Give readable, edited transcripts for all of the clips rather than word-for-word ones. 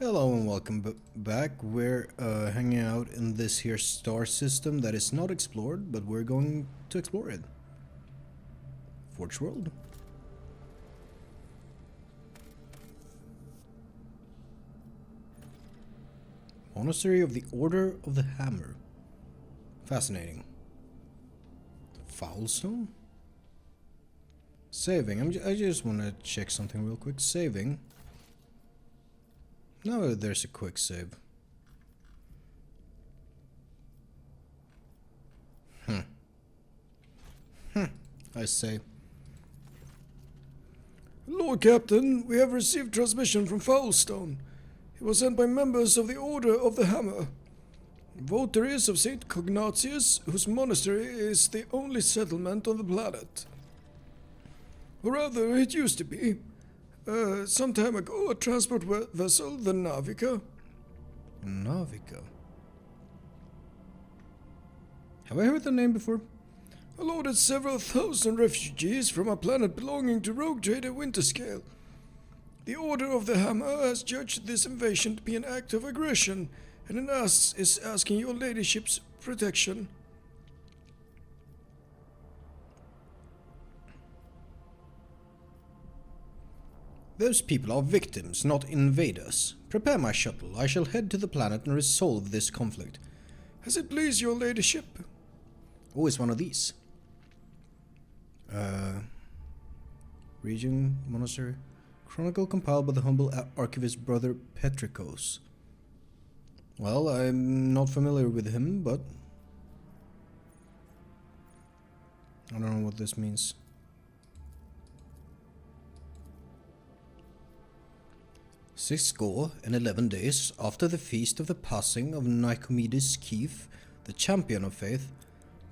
Hello and welcome back. We're hanging out in this here star system that is not explored, but we're going to explore it. Forge World. Monastery of the Order of the Hammer. Fascinating. Foulstone? Saving. I just want to check something real quick. Saving. No, there's a quick save. I say. Lord Captain, we have received transmission from Foulstone. It was sent by members of the Order of the Hammer. Votaries of St. Cognatius, whose monastery is the only settlement on the planet. Or rather, it used to be. Some time ago, a transport vessel, the Navica. Navica? Have I heard the name before? Loaded several thousand refugees from a planet belonging to rogue trader Winterscale. The Order of the Hammer has judged this invasion to be an act of aggression, and is asking your ladyship's protection. Those people are victims, not invaders. Prepare my shuttle. I shall head to the planet and resolve this conflict. As it please your ladyship. Always one of these. Region, Monastery. Chronicle compiled by the humble archivist brother Petrikos. Well, I'm not familiar with him, but I don't know what this means. 11 days after the feast of the passing of Nicomedes Keith, the champion of faith,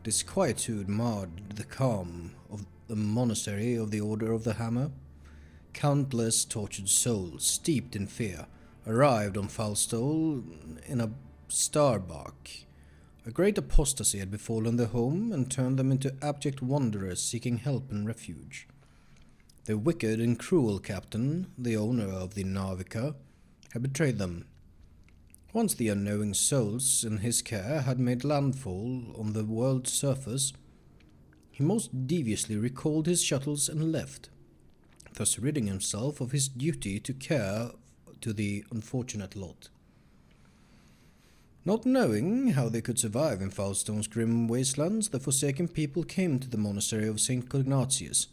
disquietude marred the calm of the monastery of the Order of the Hammer. Countless tortured souls, steeped in fear, arrived on Foulstone in a starbark. A great apostasy had befallen their home and turned them into abject wanderers seeking help and refuge. The wicked and cruel captain, the owner of the Navica, had betrayed them. Once the unknowing souls in his care had made landfall on the world's surface, he most deviously recalled his shuttles and left, thus ridding himself of his duty to care to the unfortunate lot. Not knowing how they could survive in Foulstone's grim wastelands, the forsaken people came to the monastery of St. Cognatius,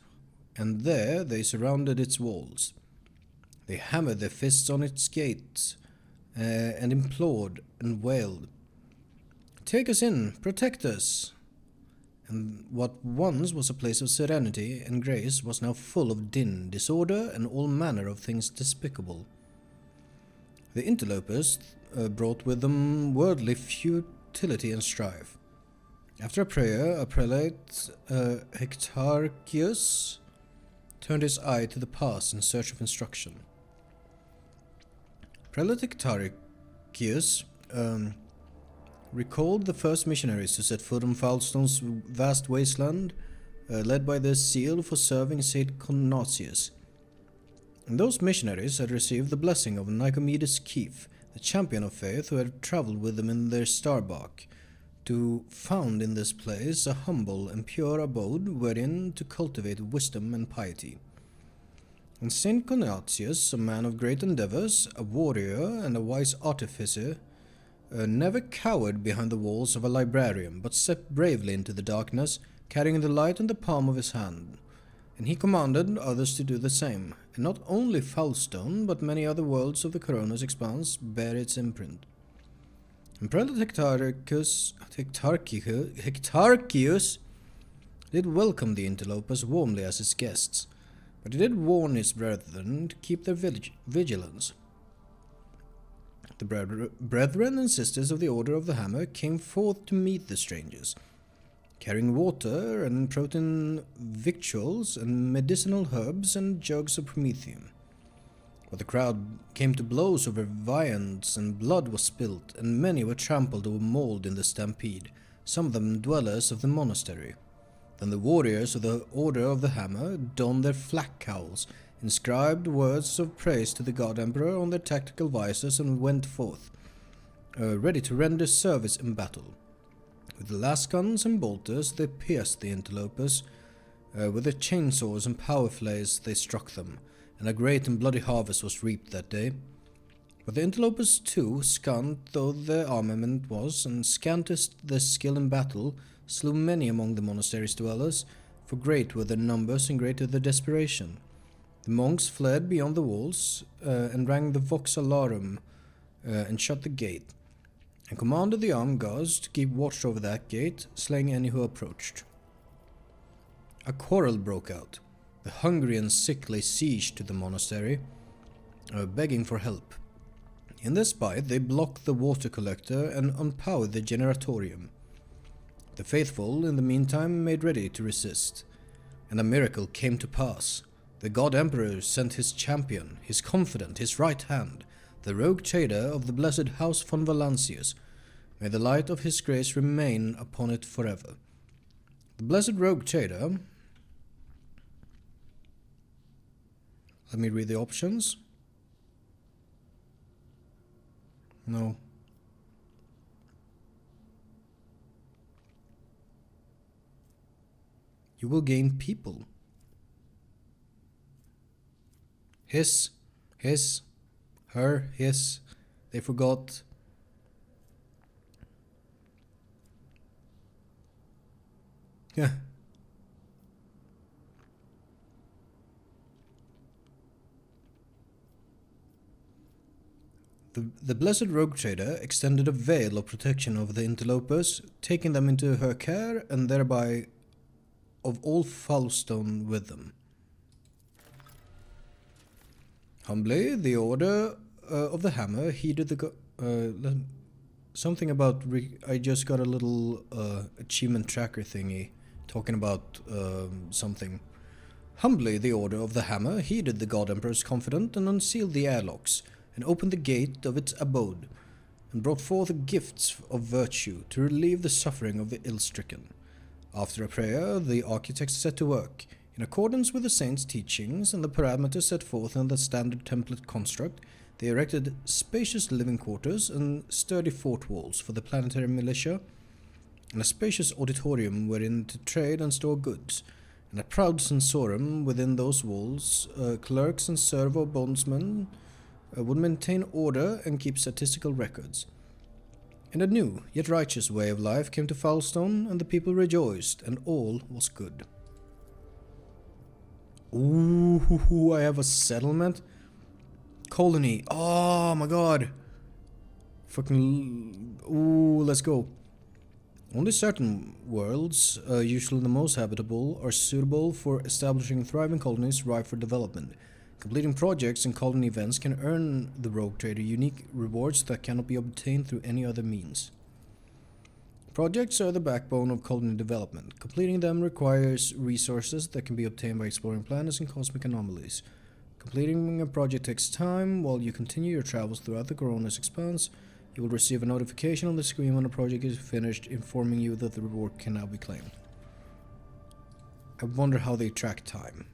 and there they surrounded its walls. They hammered their fists on its gates, and implored and wailed, "Take us in, protect us!" And what once was a place of serenity and grace was now full of din, disorder, and all manner of things despicable. The interlopers brought with them worldly futility and strife. After a prayer, a prelate, Hectarchius, turned his eye to the past in search of instruction. Prelate Hectarchius recalled the first missionaries who set foot on Foulstone's vast wasteland, led by their zeal for serving St. Cognatius. And those missionaries had received the blessing of Nicomedes Keith, the champion of faith who had travelled with them in their starbark, to found in this place a humble and pure abode wherein to cultivate wisdom and piety. And St. Cognatius, a man of great endeavours, a warrior and a wise artificer, never cowered behind the walls of a librarian, but stepped bravely into the darkness, carrying the light in the palm of his hand. And he commanded others to do the same, and not only Foulstone, but many other worlds of the Corona's expanse bear its imprint. And Prelate Hectarchius did welcome the interlopers warmly as his guests, but he did warn his brethren to keep their vigilance. The brethren and sisters of the Order of the Hammer came forth to meet the strangers, carrying water and protein victuals and medicinal herbs and jugs of promethium. But the crowd came to blows over viands, and blood was spilt, and many were trampled or mauled in the stampede, some of them dwellers of the monastery. Then the warriors of the Order of the Hammer donned their flak cowls, inscribed words of praise to the God Emperor on their tactical visors and went forth, ready to render service in battle. With the last guns and bolters they pierced the interlopers, with their chainsaws and power flails they struck them, and a great and bloody harvest was reaped that day. But the interlopers too, scant though their armament was, and scantest their skill in battle, slew many among the monastery's dwellers, for great were their numbers and greater their desperation. The monks fled beyond the walls, and rang the vox alarum, and shut the gate, and commanded the armed guards to keep watch over that gate, slaying any who approached. A quarrel broke out. The hungry and sick lay siege to the monastery, begging for help. In their spite they blocked the water collector and unpowered the generatorium. The faithful, in the meantime, made ready to resist, and a miracle came to pass. The God Emperor sent his champion, his confidant, his right hand, the rogue trader of the blessed House von Valancius. May the light of his grace remain upon it forever. The blessed rogue trader... Let me read the options. No. You will gain people. His, her, his. They forgot. Yeah. The blessed rogue trader extended a veil of protection over the interlopers, taking them into her care and thereby of all Foulstone with them. Humbly, the order of the hammer heeded the something about I just got a little achievement tracker thingy talking about something. Humbly, the order of the hammer heeded the God Emperor's confidant and unsealed the airlocks, and opened the gate of its abode, and brought forth gifts of virtue to relieve the suffering of the ill-stricken. After a prayer, the architects set to work. In accordance with the saint's teachings and the parameters set forth in the standard template construct, they erected spacious living quarters and sturdy fort walls for the planetary militia, and a spacious auditorium wherein to trade and store goods, and a proud sensorium within those walls. Clerks and servo bondsmen would maintain order and keep statistical records. And a new, yet righteous way of life came to Foulstone, and the people rejoiced, and all was good. Ooh, I have a settlement? Colony. Oh my god. Fucking... Ooh, let's go. Only certain worlds, usually the most habitable, are suitable for establishing thriving colonies ripe for development. Completing projects and colony events can earn the rogue trader unique rewards that cannot be obtained through any other means. Projects are the backbone of colony development. Completing them requires resources that can be obtained by exploring planets and cosmic anomalies. Completing a project takes time. While you continue your travels throughout the Corona's expanse, you will receive a notification on the screen when a project is finished, informing you that the reward can now be claimed. I wonder how they track time.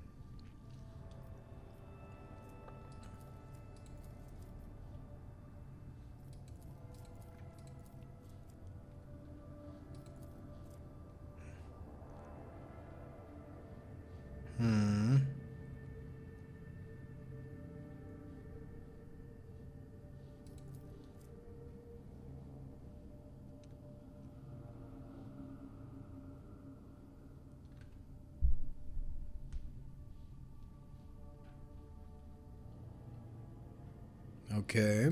Okay.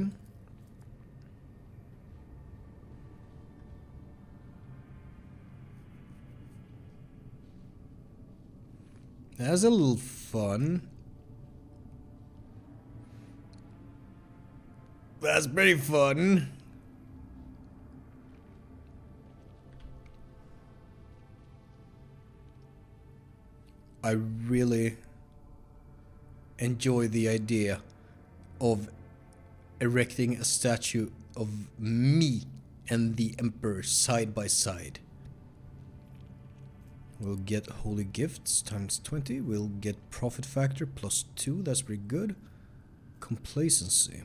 That's a little fun. That's pretty fun. I really enjoy the idea of erecting a statue of me and the Emperor side by side. We'll get holy gifts times 20. We'll get profit factor plus 2. That's pretty good. Complacency.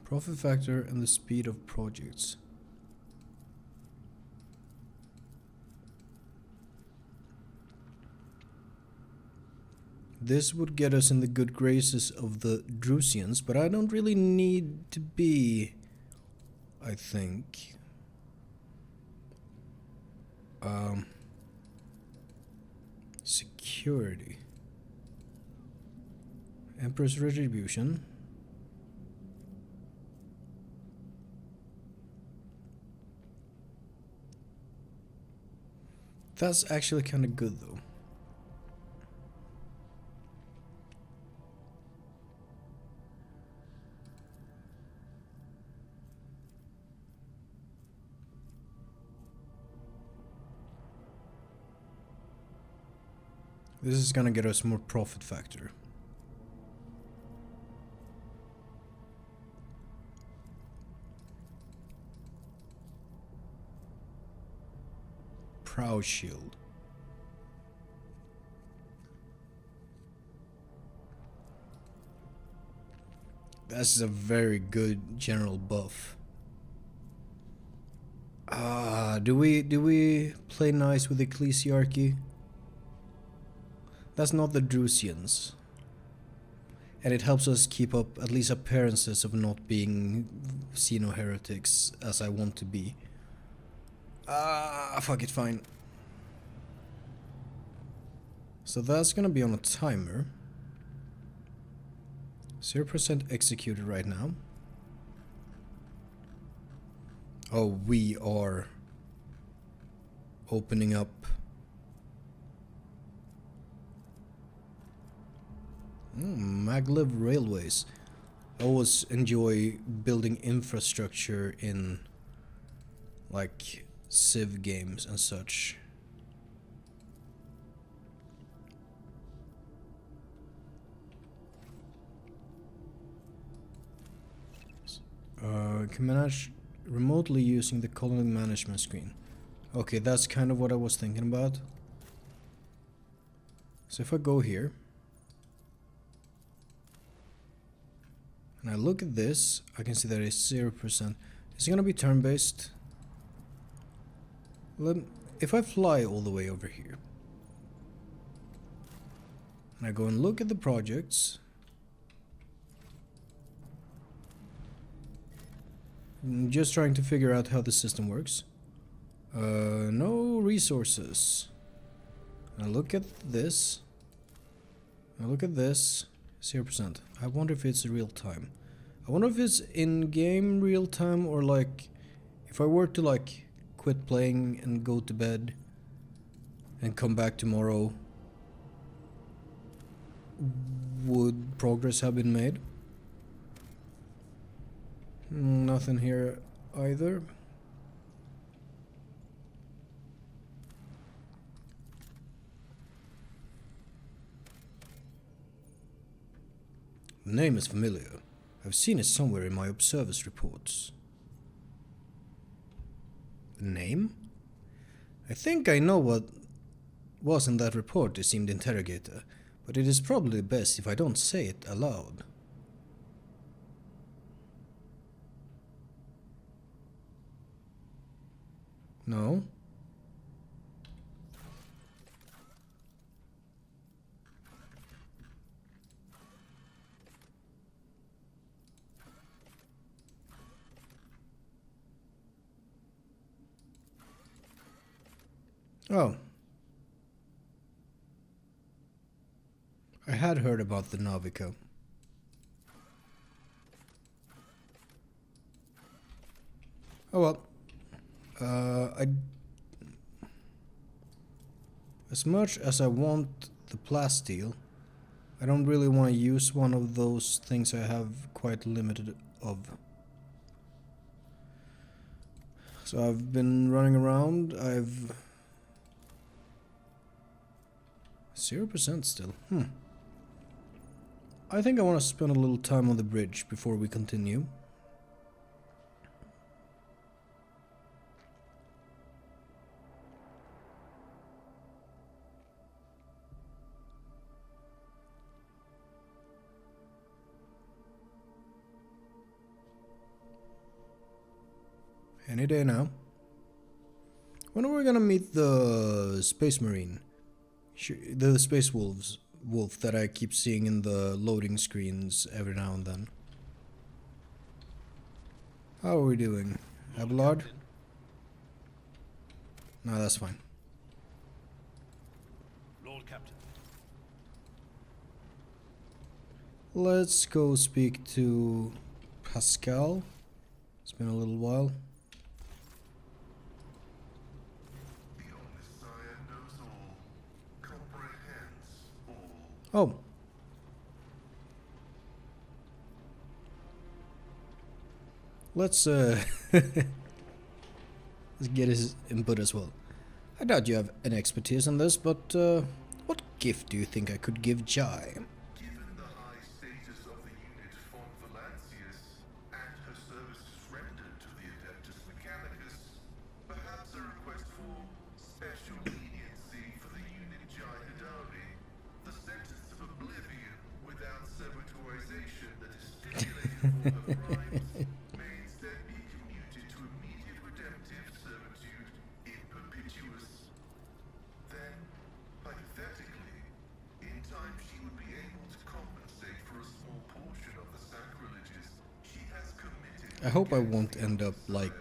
Profit factor and the speed of projects. This would get us in the good graces of the Drusians, but I don't really need to be, I think. Security. Emperor's Retribution. That's actually kind of good though. This is gonna get us more profit factor. Prow shield. This is a very good general buff. Do we play nice with Ecclesiarchy? That's not the Drusians. And it helps us keep up at least appearances of not being xeno-heretics as I want to be. Fuck it, fine. So that's gonna be on a timer. 0% executed right now. Oh, we are opening up. Maglev Railways. I always enjoy building infrastructure in like Civ games and such. Can manage remotely using the colony management screen. Okay, that's kind of what I was thinking about. So if I go here and I look at this, I can see that it's 0%. It's gonna be turn-based. If I fly all the way over here and I go and look at the projects, I'm just trying to figure out how the system works. No resources. I look at this. I look at this. 0%. I wonder if it's real time. I wonder if it's in-game real time, or like if I were to like quit playing and go to bed and come back tomorrow, would progress have been made? Nothing here either. The name is familiar. I've seen it somewhere in my observer's reports. The name? I think I know what was in that report, esteemed interrogator, but it is probably best if I don't say it aloud. No? Oh. I had heard about the Navica. Oh well. As much as I want the plasteel, I don't really want to use one of those things I have quite limited of. So I've been running around, 0% still. I think I want to spend a little time on the bridge before we continue. Any day now. When are we gonna meet the Space Marine? The Space Wolf that I keep seeing in the loading screens every now and then. How are we doing? Abelard? No, that's fine. Lord Captain. Let's go speak to Pascal. It's been a little while. Oh. Let's let's get his input as well. I doubt you have any expertise on this, but what gift do you think I could give Jai? Given the high status of the unit von Valancius and her services rendered to the Adeptus Mechanicus, perhaps a request for special leniency for the unit Jai Hidari. The sentence of oblivion without servitorization that is stipulated for her crimes may instead be commuted to immediate redemptive servitude in perpetuus. Then, hypothetically, in time she would be able to compensate for a small portion of the sacrileges she has committed. I hope I won't end up like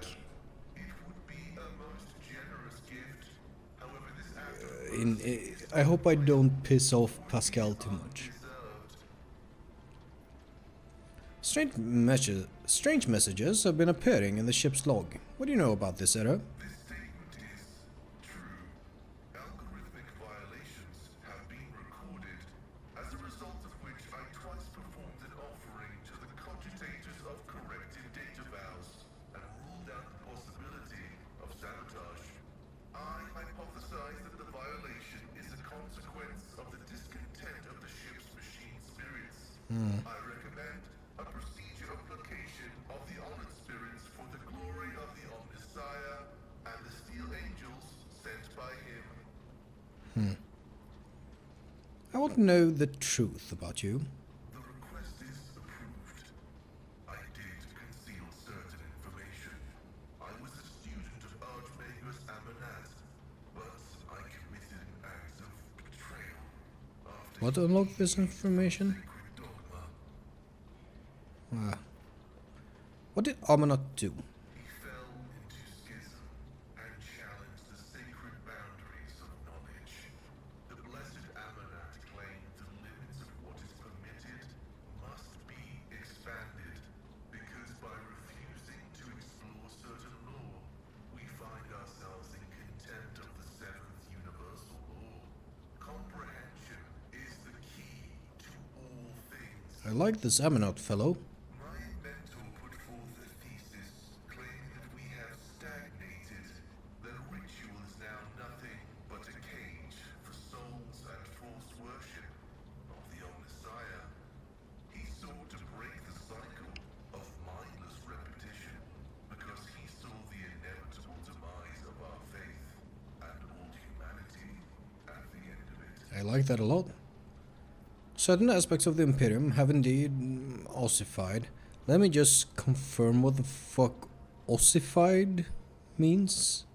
It would be a most generous gift. However, this act I hope I don't piss off Pascal too much. deserved. Strange messages have been appearing in the ship's log. What do you know about this, Era? This statement is true. Algorithmic violations have been recorded, as a result of which I twice performed an offering to the cogitators of corrected data vows and ruled out the possibility of sabotage. I hypothesize that the violation is a consequence of the discontent of the ship's machine spirits. I recommend a procedure of placation of the honored spirits for the glory of the Omnissiah and the steel angels sent by him. I want to know the truth about you. The request is approved. I did conceal certain information. I was a student of Archmagus Amanat, but I committed an act of betrayal after What unlocked this information? sacred dogma. What did Amanat do? He fell into schism and challenged the sacred boundaries of knowledge. The blessed Amanat claimed the limits of what is permitted must be expanded, because by refusing to explore certain law, we find ourselves in contempt of the seventh universal law. Comprehension is the key to all things. I like this Amanat fellow. My mentor put forth a thesis claiming that we have stagnated, that ritual is now nothing but a cage for souls and false worship of the Omnissiah. He sought to break the cycle of mindless repetition because he saw the inevitable demise of our faith and all humanity at the end of it. I like that a lot. Certain aspects of the Imperium have indeed ossified. Let me just confirm what the fuck ossified means.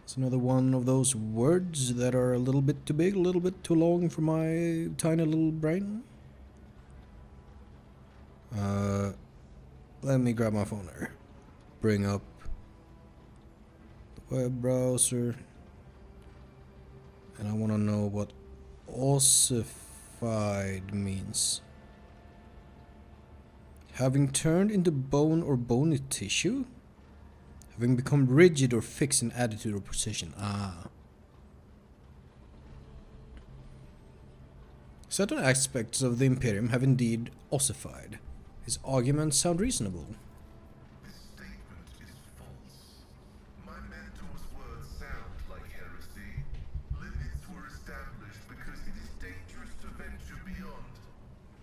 It's another one of those words that are a little bit too big, a little bit too long for my tiny little brain. Let me grab my phone there. Bring up the web browser. And I want to know what ossified means. Having turned into bone or bony tissue? Having become rigid or fixed in attitude or position. Certain aspects of the Imperium have indeed ossified. His arguments sound reasonable. This statement is false. My mentor's words sound like heresy. Limits were established because beyond.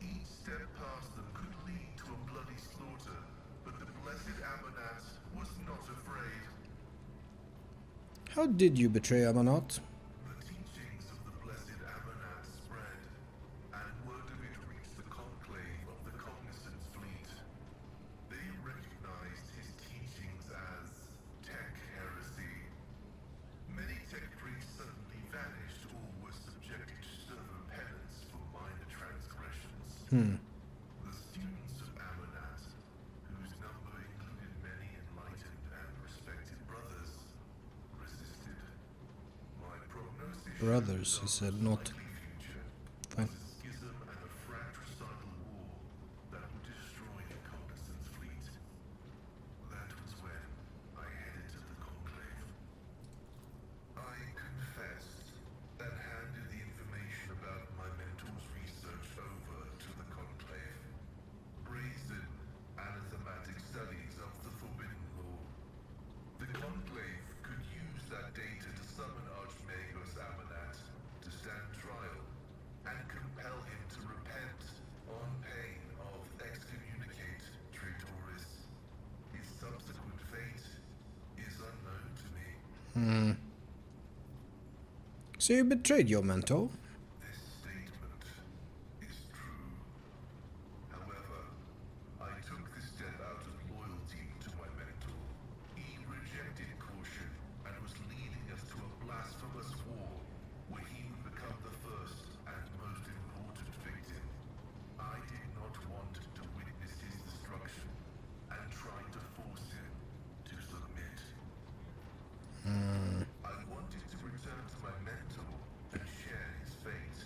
Each step past them could lead to a bloody slaughter, but the blessed Amonat was not afraid. How did you betray Amonat? The teachings of the blessed Amonat spread, and word of it reached the conclave of the Cognizance fleet. They recognized his teachings as tech heresy. Many tech priests suddenly vanished or were subjected to server penance for minor transgressions. The students of Amonat, whose number included many enlightened and respected brothers, resisted. My prognosis Brothers, he said, not. future Fine. was a schism and a fratricidal war that would destroy the Cognizance fleet. That was when I headed to the conclave. I confessed and handed the information about my mentor's research over to the conclave. Brazen, anathematic studies of the forbidden law. The conclave could use that data to summon Archmagos Amonat to stand trial and compel him to repent on pain of excommunicate traitoris. His subsequent fate is unknown to me. So you betrayed your mentor? This statement is true. However, I took this step out of loyalty to my mentor. He rejected caution and was leading us to a blasphemous war where he would become the first and most important victim. I did not want to witness his destruction and tried to force him to submit. I wanted to return to my mentor and share his fate,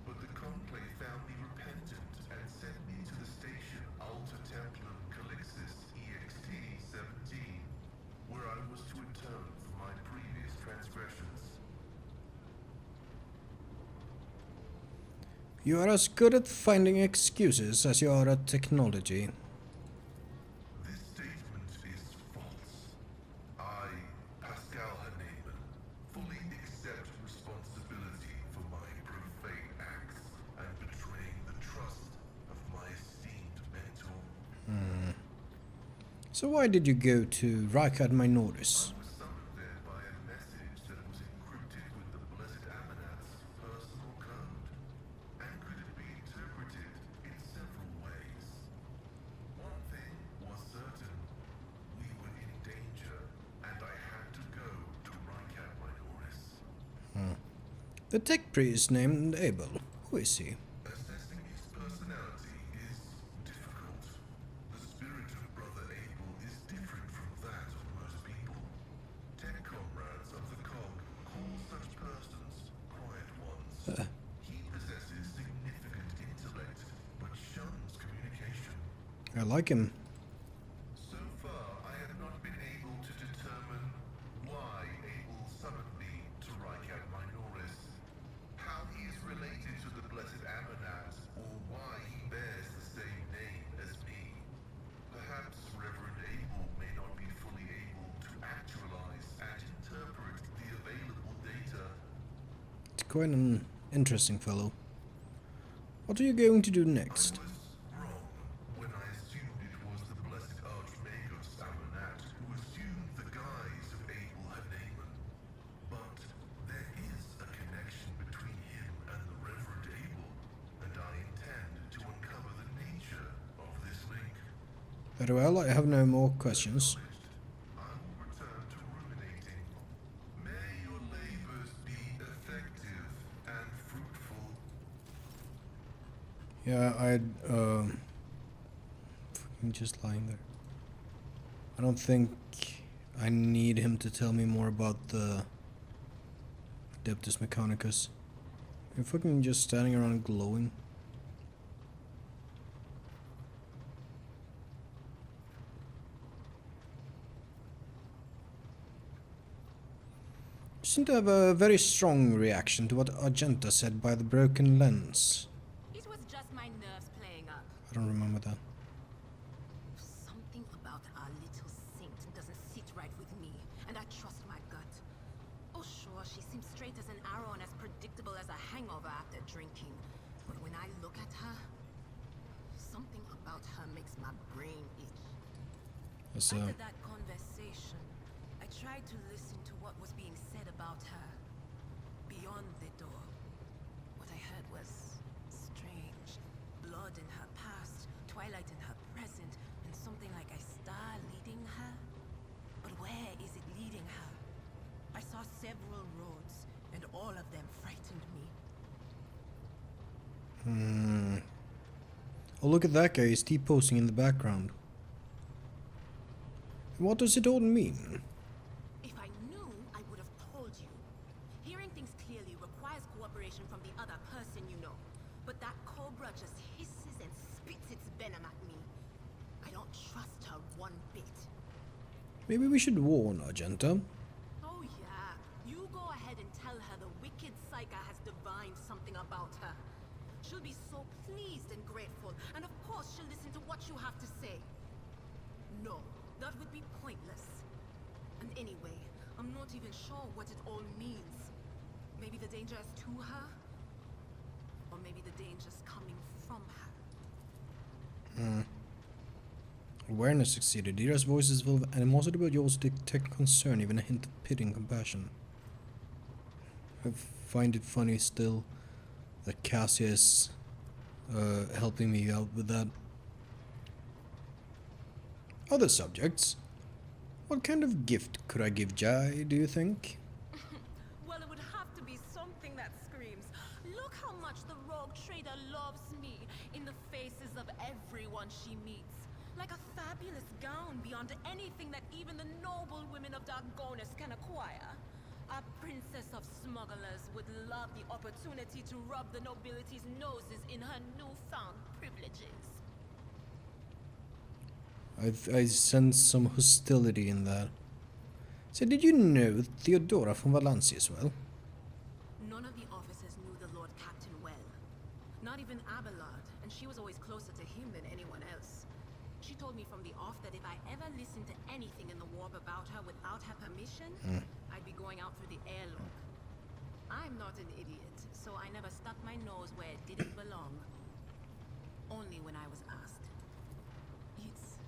but the conclave found me repentant and sent me to the station Alta Templum Calixis EXT-17, where I was to atone for my previous transgressions. You are as good at finding excuses as you are at technology. This statement is false. I, Pascal Hahnemann, fully accept responsibility for my profane acts and betraying the trust of my esteemed mentor. So why did you go to Reichard Minoris? I was summoned there by a message that was encrypted with the blessed Amonat's personal code, and could be interpreted in several ways. One thing was certain: we were in danger, and I had to go to Reichard Minoris. The tech priest named Abel. Who is he? Assessing his personality is difficult. The spirit of Brother Abel is different from that of most people. Tech comrades of the COG call such persons quiet ones. He possesses significant intellect, but shuns communication. I like him. So far, I have not been able to determine why Abel summoned me to Reichard Minoris, how he is related to the blessed Amonat, or why he bears the same name as me. Perhaps Reverend Abel may not be fully able to actualize and interpret the available data. It's quite an interesting fellow. What are you going to do next? I was wrong when I assumed it was the blessed Archmagos Amonat who assumed the guise of Abel Hahnemann. But there is a connection between him and the Reverend Abel, and I intend to uncover the nature of this link. Very well, I have no more questions. I will return to ruminating. May your labors be effective and fruitful. Yeah, fucking just lying there. I don't think I need him to tell me more about the Adeptus Mechanicus. You're fucking just standing around glowing. You seem to have a very strong reaction to what Argenta said by the broken lens. It was just my nerves playing up. I don't remember that. Something about our little saint doesn't sit right with me, and I trust my gut. Oh sure, she seems straight as an arrow and as predictable as a hangover after drinking. But when when I look at her, something about her makes my brain itch. So, After that conversation, I tried to listen to what was being said about her. Beyond the door, what I heard was strange. Blood in her past, twilight in her present, and something like a star leading her. But where is it leading her? I saw several roads, and all of them frightened me. oh, look at that guy. He's T-posing in the background. What does it all mean? If I knew, I would have told you. Hearing things clearly requires cooperation from the other person you know. But that cobra just hisses and spits its venom at me. I don't trust her one bit. Maybe we should warn Argenta. Oh yeah, you go ahead and tell her the wicked Psyker has divined something about her. She'll be so pleased and grateful, and of course she'll listen to what you have to say. No, that would be pointless. And anyway, I'm not even sure what it all means. Maybe the danger is to her, or maybe the danger's coming from her. Awareness succeeded. Dira's voice is full of animosity, but you also detect concern, even a hint of pity and compassion. I find it funny still that Cassia is helping me out with that. Other subjects. What kind of gift could I give Jai, do you think? Well, it would have to be something that screams, "Look how much the rogue trader loves me," in the faces of everyone she meets. Like a fabulous gown beyond anything that even the noble women of Dargonus can acquire. A princess of smugglers would love the opportunity to rub the nobility's noses in her newfound privileges. I sense some hostility in that. So did you know Theodora from Valencia as well? None of the officers knew the Lord Captain well. Not even Abelard, and she was always closer to him than anyone else. She told me from the off that if I ever listened to anything in the warp about her without her permission, I'd be going out through the airlock. I'm not an idiot, so I never stuck my nose where it didn't belong. Only when I was asked. It's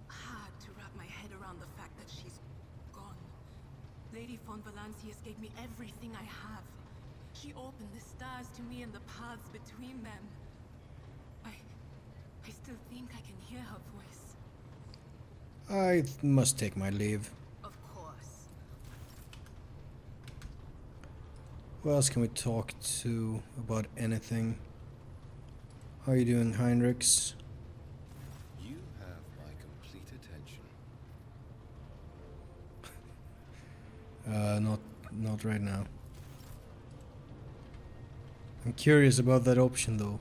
hard to wrap my head around the fact that she's gone. Lady von Valancius gave me everything I have. She opened the stars to me and the paths between them. I still think I can hear her voice. I must take my leave. Of course. Who else can we talk to about anything? How are you doing, Heinrichs? You have my complete attention. Not right now. I'm curious about that option though.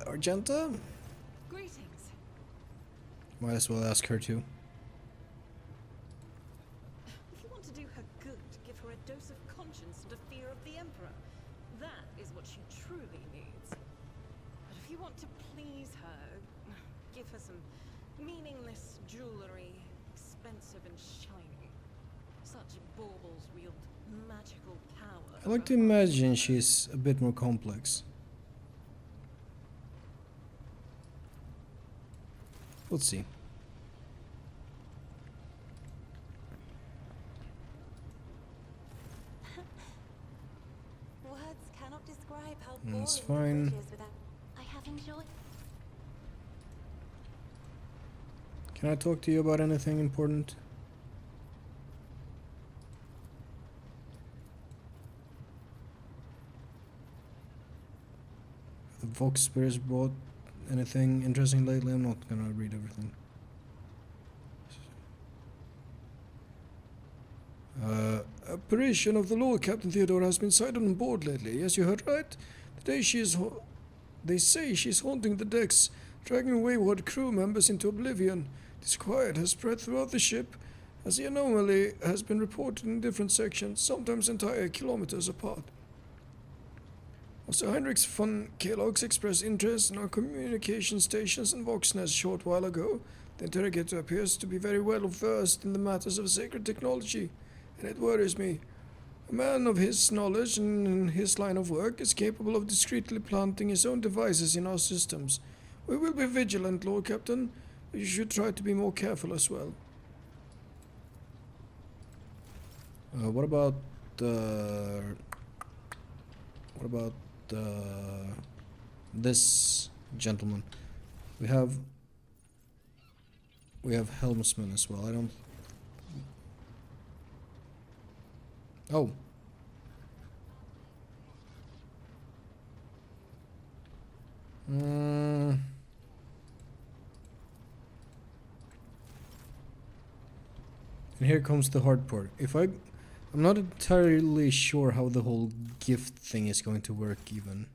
Argenta? Greetings. Might as well ask her too. If you want to do her good, give her a dose of conscience and a fear of the Emperor. That is what she truly needs. But if you want to please her, give her some meaningless jewelry, expensive and shiny. Such baubles wield magical power. I like to imagine she's a bit more complex. We'll see. Words cannot describe how That's boring fine. the bridge is without. I have enjoyed. Can I talk to you about anything important? The Vox Spirits bought anything interesting lately? I'm not gonna read everything. Apparition of the Lord Captain Theodore has been sighted on board lately. Yes, you heard right. Today they say she's haunting the decks, dragging wayward crew members into oblivion. Disquiet has spread throughout the ship, as the anomaly has been reported in different sections, sometimes entire kilometers apart. Sir Heinrich von Kellogg's expressed interest in our communication stations in Voxnest a short while ago. The interrogator appears to be very well versed in the matters of sacred technology. and it worries me. A man of his knowledge and in his line of work is capable of discreetly planting his own devices in our systems. We will be vigilant, Lord Captain, but you should try to be more careful as well. What about this gentleman? We have helmsman as well. I don't. Oh. And here comes the hard part. I'm not entirely sure how the whole gift thing is going to work even.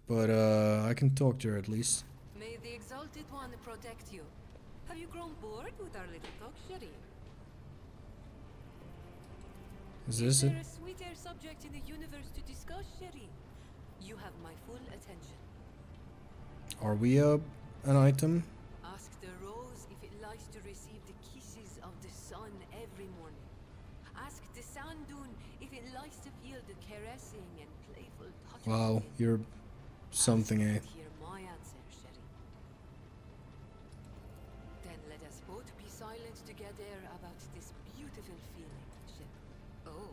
But I can talk to her at least. May the Exalted One protect you. Have you grown bored with our little talk, Sherry? Is this it? Is there a sweeter subject in the universe to discuss, Sherry? You have my full attention. Are we an item? Ask the rose if it likes to receive the kisses of the sun every morning. Ask the sand dune if it likes to feel the caressing and playful touch. Wow, you're something, eh? Hear my answer, Sherry. Then let us both be silent together about this beautiful feeling, Sherry. Oh.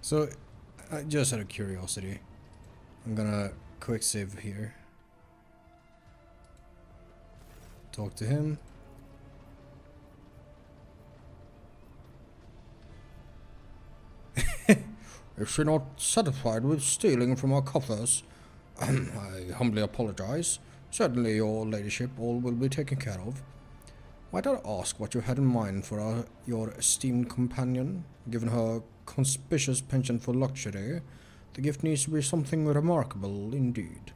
So, just out of curiosity, I'm gonna quick save here. Talk to him. Is she not satisfied with stealing from our coffers? I humbly apologize. Certainly, your ladyship, all will be taken care of. Might I ask what you had in mind for your esteemed companion? Given her conspicuous penchant for luxury, the gift needs to be something remarkable indeed.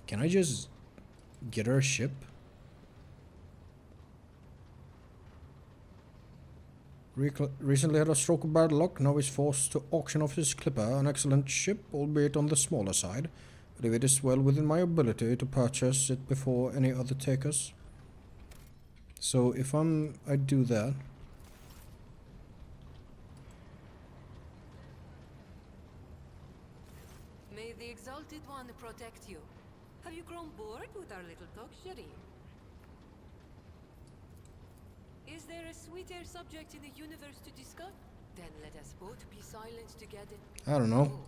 Can I just get her a ship? Recently had a stroke of bad luck, now is forced to auction off his clipper, an excellent ship, albeit on the smaller side. I believe it is well within my ability to purchase it before any other takers. So if I do that. May the Exalted One protect you. Have you grown bored with our little talk, Sherry? Is there a sweeter subject in the universe to discuss? Then let us both be silent together. I don't know.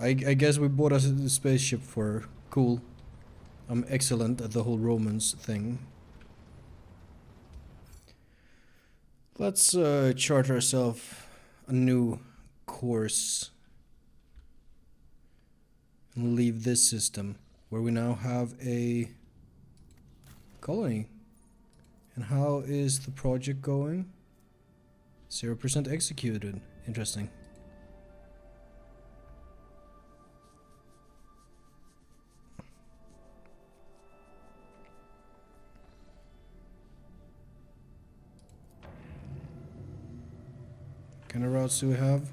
I guess we bought us a spaceship for cool. I'm excellent at the whole romance thing. Let's chart ourselves a new course and leave this system where we now have a colony. And how is the project going? 0% executed. Interesting. What kind of routes do we have?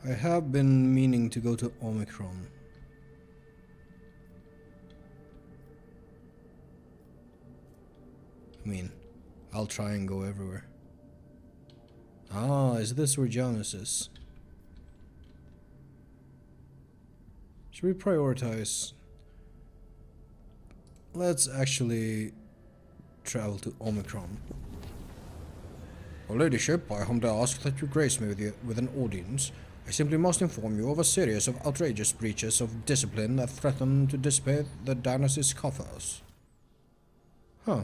I have been meaning to go to Omicron. I mean, I'll try and go everywhere. Ah, is this where Janus is? Should we prioritize? Let's actually travel to Omicron. Your ladyship, I humbly ask that you grace me with an audience. I simply must inform you of a series of outrageous breaches of discipline that threaten to dissipate the dynasty's coffers. Huh.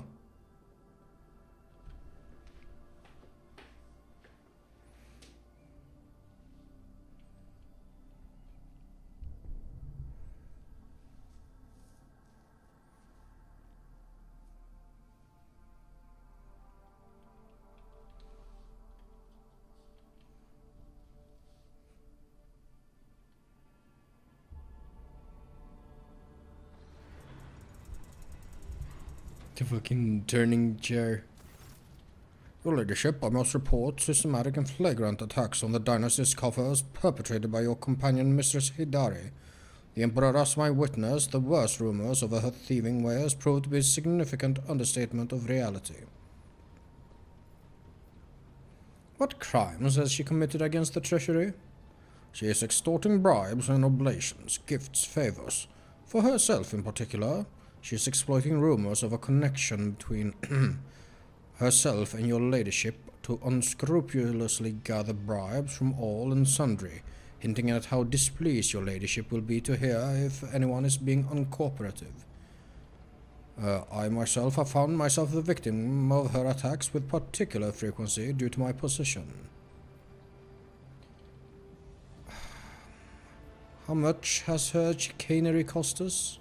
The fucking turning chair. Your ladyship, I must report systematic and flagrant attacks on the dynasty's coffers perpetrated by your companion Mistress Hidari. The Emperor as my witness, the worst rumors of her thieving ways proved to be a significant understatement of reality. What crimes has she committed against the treasury? She is extorting bribes and oblations, gifts, favors. For herself in particular, she is exploiting rumors of a connection between herself and your ladyship to unscrupulously gather bribes from all and sundry, hinting at how displeased your ladyship will be to hear if anyone is being uncooperative. I myself have found myself the victim of her attacks with particular frequency due to my position. How much has her chicanery cost us?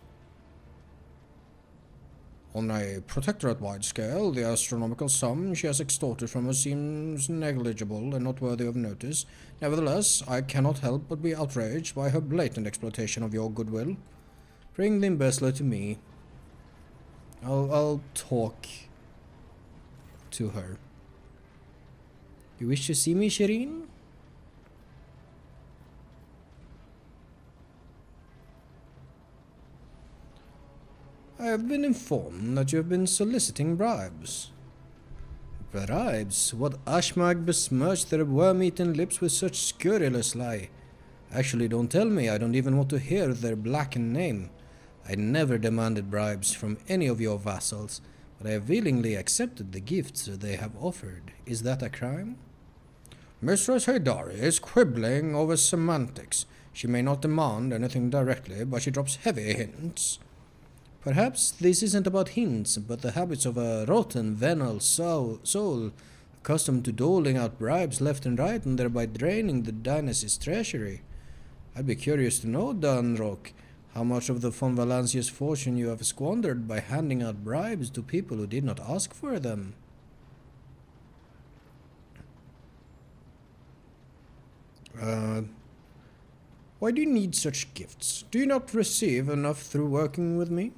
On a protectorate-wide scale, the astronomical sum she has extorted from us seems negligible and not worthy of notice. Nevertheless, I cannot help but be outraged by her blatant exploitation of your goodwill. Bring the embezzler to me. I'll talk to her. You wish to see me, Shireen? I have been informed that you have been soliciting bribes. Bribes? What Ashmag besmirched their worm-eaten lips with such scurrilous lie? Actually, don't tell me, I don't even want to hear their blackened name. I never demanded bribes from any of your vassals, but I have willingly accepted the gifts they have offered. Is that a crime? Mistress Hidari is quibbling over semantics. She may not demand anything directly, but she drops heavy hints. Perhaps this isn't about hints, but the habits of a rotten, venal soul, accustomed to doling out bribes left and right and thereby draining the dynasty's treasury. I'd be curious to know, Dunrock, how much of the von Valancia's fortune you have squandered by handing out bribes to people who did not ask for them. Why do you need such gifts? Do you not receive enough through working with me?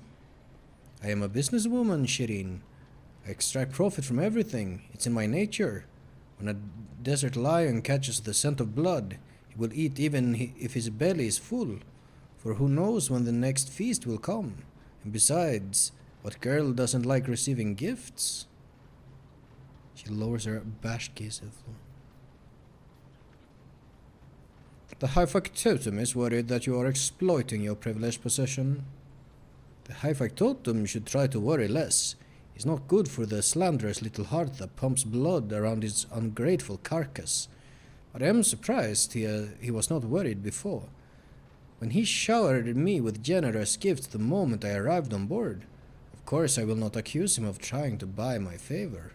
I am a businesswoman, Shireen. I extract profit from everything. It's in my nature. When a desert lion catches the scent of blood, he will eat even if his belly is full, for who knows when the next feast will come. And besides, what girl doesn't like receiving gifts? She lowers her abashed gaze to the floor. The High Factotum is worried that you are exploiting your privileged position. The High Factotum should try to worry less. He's not good for the slanderous little heart that pumps blood around his ungrateful carcass. But I am surprised he was not worried before. When he showered me with generous gifts the moment I arrived on board, of course I will not accuse him of trying to buy my favor.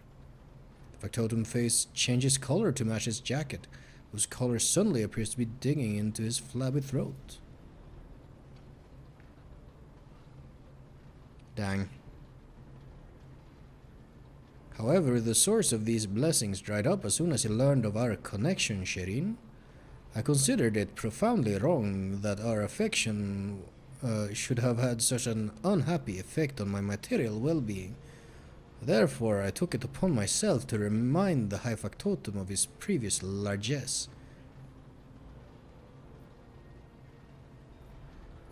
The Factotum face changes color to match his jacket, whose collar suddenly appears to be digging into his flabby throat. Dang. However, the source of these blessings dried up as soon as he learned of our connection, Shireen. I considered it profoundly wrong that our affection should have had such an unhappy effect on my material well-being. Therefore, I took it upon myself to remind the High Factotum of his previous largesse.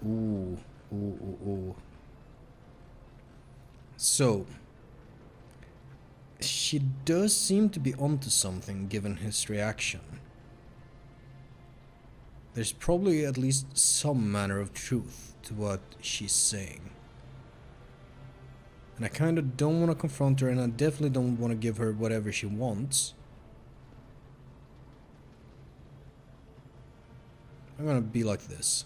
Ooh. So, she does seem to be onto something given his reaction. There's probably at least some manner of truth to what she's saying. And I kind of don't want to confront her, and I definitely don't want to give her whatever she wants. I'm gonna be like this.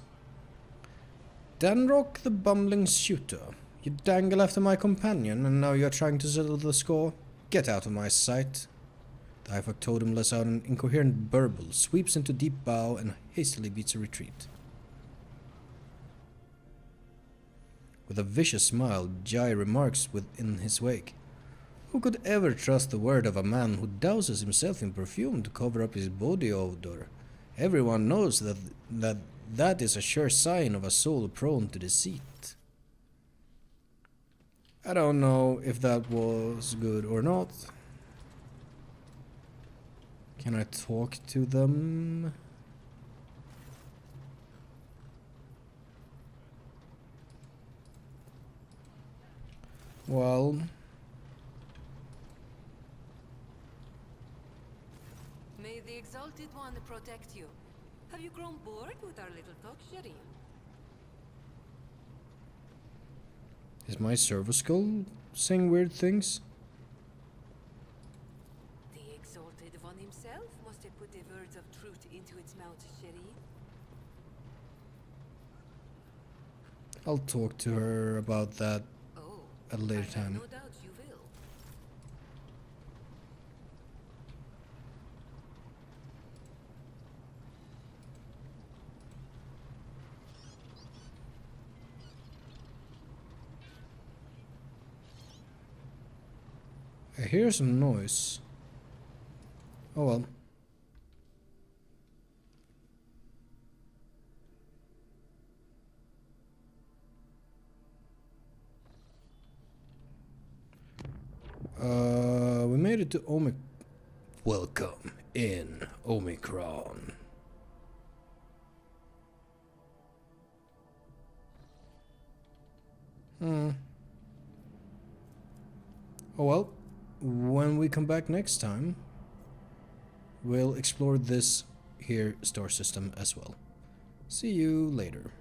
Danrock the bumbling suitor. You dangle after my companion, and now you're trying to settle the score? Get out of my sight. The High Factotum lets out an incoherent burble, sweeps into deep bow, and hastily beats a retreat. With a vicious smile, Jai remarks within his wake, "Who could ever trust the word of a man who douses himself in perfume to cover up his body odor? Everyone knows that is a sure sign of a soul prone to deceit." I don't know if that was good or not. Can I talk to them? Well, May the Exalted One protect you. Have you grown bored with our little talk, Shireen? is my server skull saying weird things? The Exalted One himself must have put the words of truth into its mouth, Shireen. I'll talk to her about that Oh, at a I later have time. no doubt you will. I hear some noise. Oh well. We made it to Welcome in Omicron. Oh well, when we come back next time, we'll explore this here star system as well. See you later.